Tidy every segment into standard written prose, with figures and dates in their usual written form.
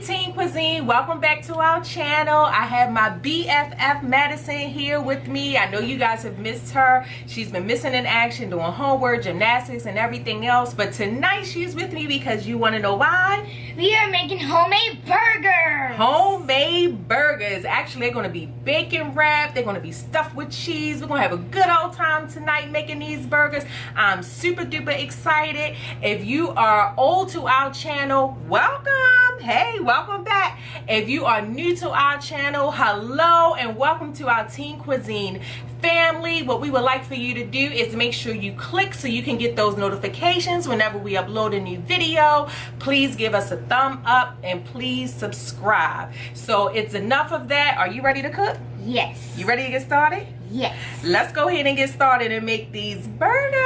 Hey Teen Cuisine, welcome back to our channel. I have my BFF Madison here with me. I know you guys have missed her. She's been missing in action, doing homework, gymnastics, and everything else. But tonight she's with me because you want to know why? We are making homemade burgers. Homemade burgers. Actually, they're going to be bacon wrapped. They're going to be stuffed with cheese. We're going to have a good old time tonight making these burgers. I'm super duper excited. If you are old to our channel, welcome. Hey, welcome back. If you are new to our channel, hello and welcome to our Teen Cuisine family. What we would like for you to do is make sure you click so you can get those notifications whenever we upload a new video. Please give us a thumb up and please subscribe. So it's enough of that. Are you ready to cook? Yes. You ready to get started? Yes. Let's go ahead and get started and make these burgers.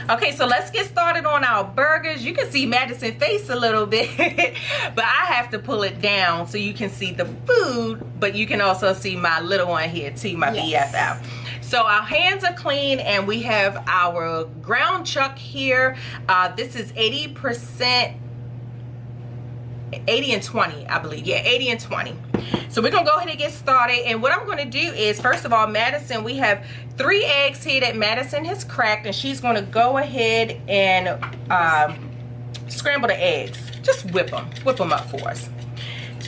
Okay, so let's get started on our burgers. You can see Madison's face a little bit, but I have to pull it down so you can see the food, but you can also see my little one here too, my BFF. So our hands are clean and we have our ground chuck here. This is 80%, 80 and 20, I believe. Yeah, 80 and 20. So we're gonna go ahead and get started. And what I'm gonna do is, first of all, Madison, we have 3 eggs here that Madison has cracked, and she's gonna go ahead and scramble the eggs. Just whip them up for us.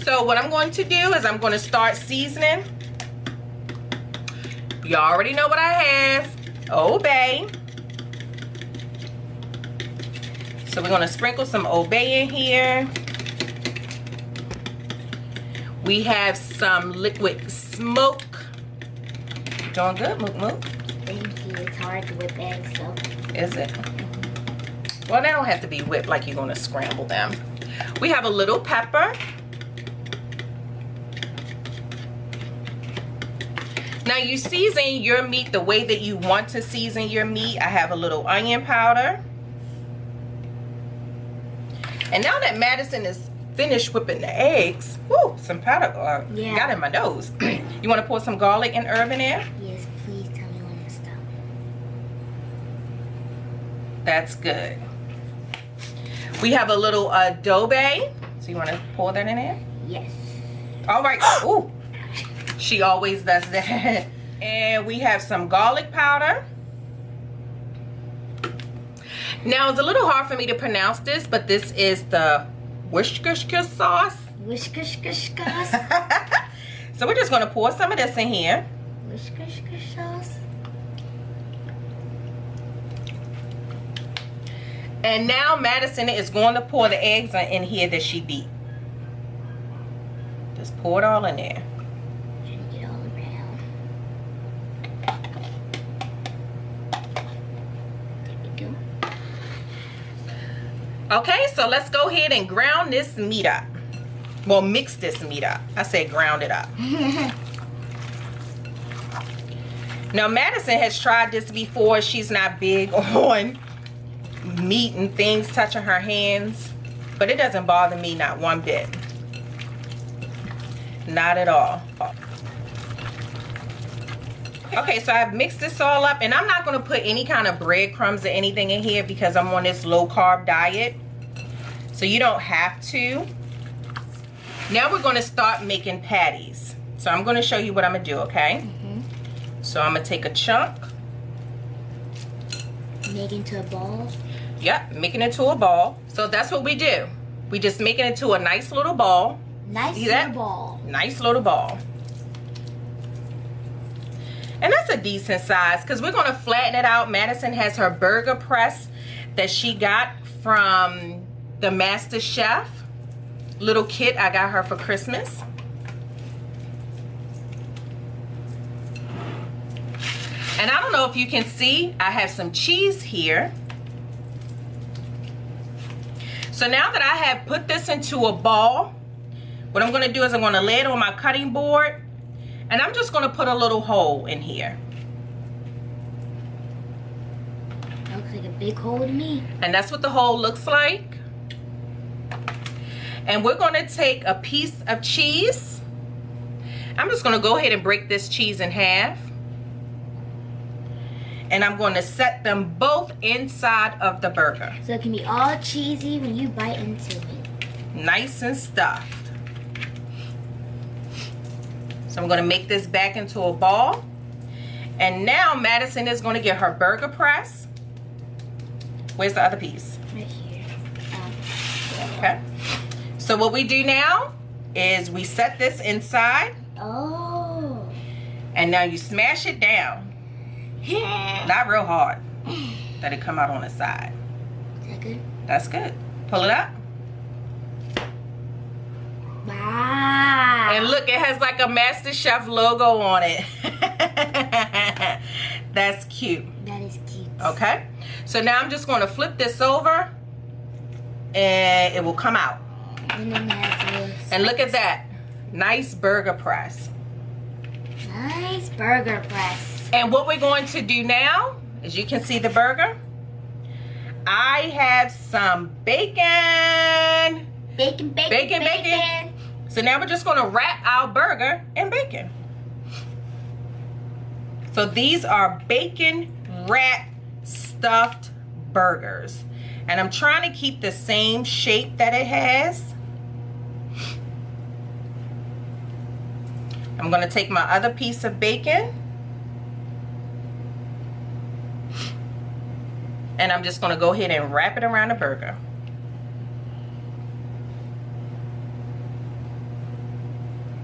So what I'm going to do is I'm gonna start seasoning. You already know what I have. Old Bay. So we're gonna sprinkle some Old Bay in here. We have some liquid smoke. Doing good, Mook Mook? Thank you. It's hard to whip eggs, so. Is it? Well, they don't have to be whipped like you're gonna scramble them. We have a little pepper. Now you season your meat the way that you want to season your meat. I have a little onion powder. And now that Madison is finished whipping the eggs, whoo, some powder got in my nose. You want to pour some garlic and herb in there? Yes, please tell me when to stop. That's good. We have a little adobe. So you want to pour that in there? Yes. All right. Ooh, she always does that. And we have some garlic powder. Now it's a little hard for me to pronounce this, but this is the Worcestershire sauce. Worcestershire sauce. So we're just going to pour some of this in here. Worcestershire sauce. And now Madison is going to pour the eggs in here that she beat. Just pour it all in there. Trying to get all around. There we go. Okay, so let's go ahead and ground this meat up. Well, mix this meat up. I said ground it up. Now, Madison has tried this before. She's not big on meat and things touching her hands, but it doesn't bother me not one bit. Not at all. Okay, so I've mixed this all up, and I'm not going to put any kind of breadcrumbs or anything in here because I'm on this low carb diet. So you don't have to. Now we're going to start making patties. So I'm going to show you what I'm going to do, okay? So I'm going to take a chunk. Make it into a ball? Yep, making it into a ball. So that's what we do. We just make it into a nice little ball. Nice See little that? ball. Nice little ball. And that's a decent size because we're going to flatten it out. Madison has her burger press that she got from the Master Chef little kit I got her for Christmas. And I don't know if you can see, I have some cheese here. So now that I have put this into a ball, what I'm going to do is I'm going to lay it on my cutting board, and I'm just going to put a little hole in here. Looks like a big hole to me. And that's what the hole looks like. And we're going to take a piece of cheese. I'm just going to go ahead and break this cheese in half. And I'm going to set them both inside of the burger. So it can be all cheesy when you bite into it. Nice and stuffed. So I'm going to make this back into a ball. And now Madison is going to get her burger press. Where's the other piece? Right here. Okay. So what we do now is we set this inside. Oh. And now you smash it down. Not real hard. That it come out on the side. Is that good? That's good. Pull it up. Wow. And look, it has like a Master Chef logo on it. That's cute. That is cute. Okay. So now I'm just going to flip this over. And it will come out. And then we have to And look at that. Nice burger press. nice burger press. And what we're going to do now, as you can see the burger, I have some bacon. Bacon. So now we're just going to wrap our burger in bacon. So these are bacon wrapped stuffed burgers. And I'm trying to keep the same shape that it has. I'm going to take my other piece of bacon. And I'm just going to go ahead and wrap it around the burger.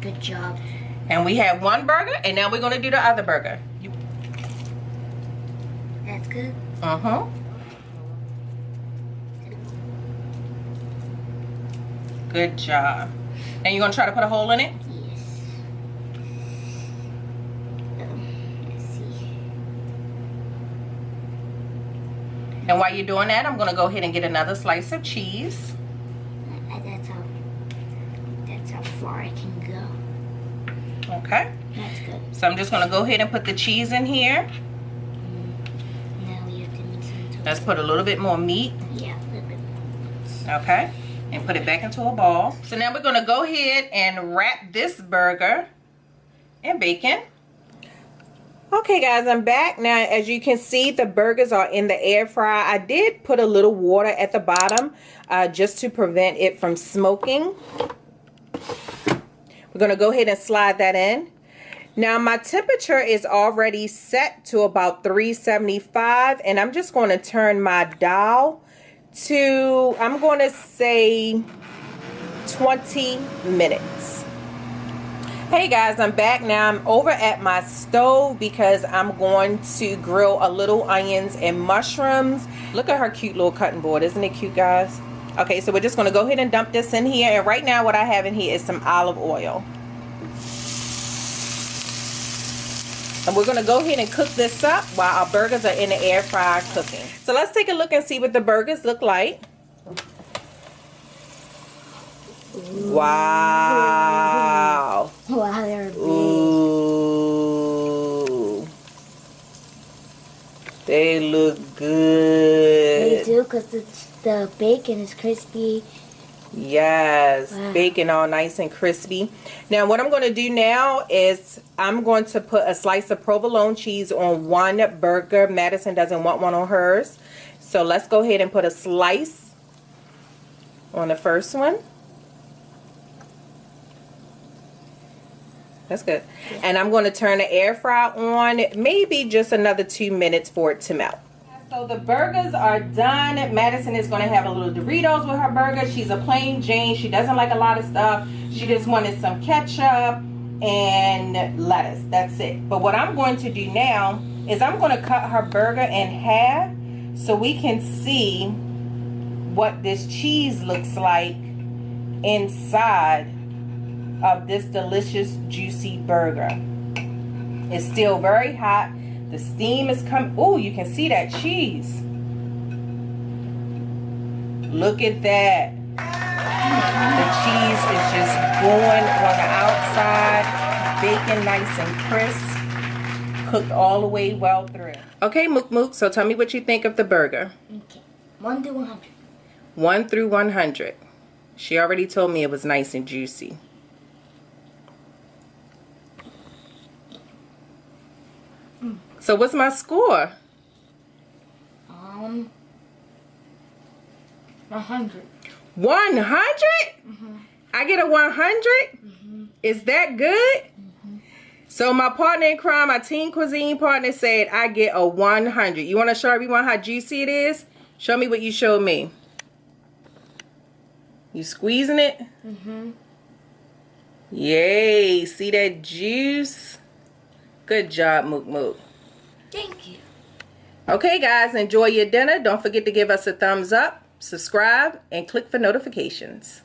Good job. And we have one burger, and now we're going to do the other burger. That's good. Uh-huh. Good job. And you're going to try to put a hole in it? Yes. Let's see. And while you're doing that, I'm going to go ahead and get another slice of cheese. That's how far I can go. Okay. That's good. So I'm just going to go ahead and put the cheese in here. Now we have to mix it into. Let's put a little bit more meat. Yeah, a little bit more. Okay. And put it back into a ball. So now we're going to go ahead and wrap this burger in bacon. Okay guys, I'm back. Now as you can see, the burgers are in the air fryer. I did put a little water at the bottom just to prevent it from smoking. We're going to go ahead and slide that in. Now my temperature is already set to about 375, and I'm just going to turn my dial to, I'm going to say 20 minutes. Hey guys, I'm back. Now I'm over at my stove because I'm going to grill a little onions and mushrooms. Look at her cute little cutting board. Isn't it cute, guys? Okay, so we're just going to go ahead and dump this in here. And right now what I have in here is some olive oil. And we're going to go ahead and cook this up while our burgers are in the air fryer cooking. So let's take a look and see what the burgers look like. Wow. Wow, they're big. Ooh. They look good. They do, because the bacon is crispy. Yes, wow. Bacon all nice and crispy. Now what I'm going to do now is I'm going to put a slice of provolone cheese on one burger. Madison doesn't want one on hers. So let's go ahead and put a slice on the first one. That's good. Yeah. And I'm going to turn the air fryer on maybe just another 2 minutes for it to melt. So the burgers are done. Madison is going to have a little Doritos with her burger. She's a plain Jane. She doesn't like a lot of stuff. She just wanted some ketchup and lettuce. That's it. But what I'm going to do now is I'm going to cut her burger in half so we can see what this cheese looks like inside of this delicious juicy burger. It's still very hot. The steam is coming. Oh, you can see that cheese. Look at that. The cheese is just going on the outside. Bacon nice and crisp. Cooked all the way well through. Okay, Mook Mook, so tell me what you think of the burger. Okay. 1 through 100. 1 through 100. She already told me it was nice and juicy. So what's my score? 100. 100? I get a 100? Is that good? So my partner in crime, my Team Cuisine partner, said I get a 100. You want to show everyone how juicy it is? Show me what you showed me. You squeezing it? Yay. See that juice? Good job, Mook Mook. Thank you. Okay, guys, enjoy your dinner. Don't forget to give us a thumbs up, subscribe, and click for notifications.